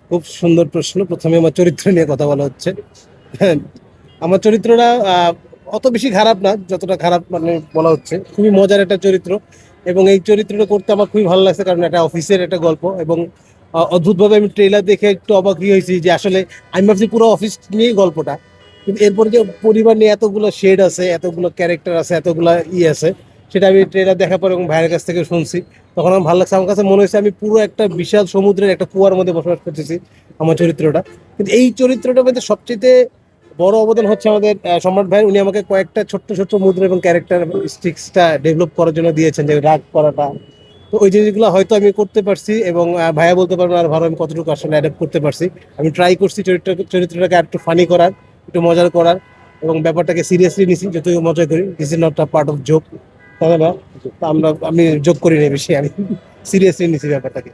খুব সুন্দর প্রশ্ন। প্রথমে আমার চরিত্র নিয়ে কথা বলা হচ্ছে। হ্যাঁ, আমার চরিত্রটা অত বেশি খারাপ না, যতটা খারাপ মানে বলা হচ্ছে। খুবই মজার একটা চরিত্র, এবং এই চরিত্রটা করতে আমার খুবই ভালো লাগছে, কারণ এটা অফিসের একটা গল্প। এবং অদ্ভুতভাবে আমি ট্রেলার দেখে একটু অবাক হয়েছি যে আসলে আমি ভাবছি পুরো অফিস নিয়েই গল্পটা, কিন্তু এরপর যে পরিবার নিয়ে এতগুলো শেড আছে, এতগুলো ক্যারেক্টার আছে, এতগুলো আছে, সেটা আমি ট্রেলার দেখার পর এবং ভাইয়ের কাছ থেকে শুনছি, তখন আমার ভালো লাগছে। আমার কাছে মনে হয়েছে আমি পুরো একটা বিশাল সমুদ্রের একটা কুয়ার মধ্যে বসবাস করতেছি আমার চরিত্রটা। কিন্তু এই চরিত্রটার মধ্যে সবচেয়ে বড় অবদান হচ্ছে আমাদের সম্রাট ভাই। উনি আমাকে কয়েকটা ছোট্ট ছোট্ট মুদ্রা এবং ক্যারেক্টার স্টিক্সটা ডেভেলপ করার জন্য দিয়েছেন, যে রাগ করাটা। তো ওই জিনিসগুলো হয়তো আমি করতে পারছি, এবং ভাইয়া বলতে পারবেন আর ভালো আমি কতটুকু আসলে অ্যাডাপ্ট করতে পারছি। আমি ট্রাই করছি চরিত্রটাকে আর একটু ফানি করার, একটু মজার করার, এবং ব্যাপারটাকে সিরিয়াসলি নিছি, যতই মজা করি। This is not a part of joke, তাই না? তো আমি জোক করি না বেশি, আমি সিরিয়াসলি নিছি ব্যাপারটাকে।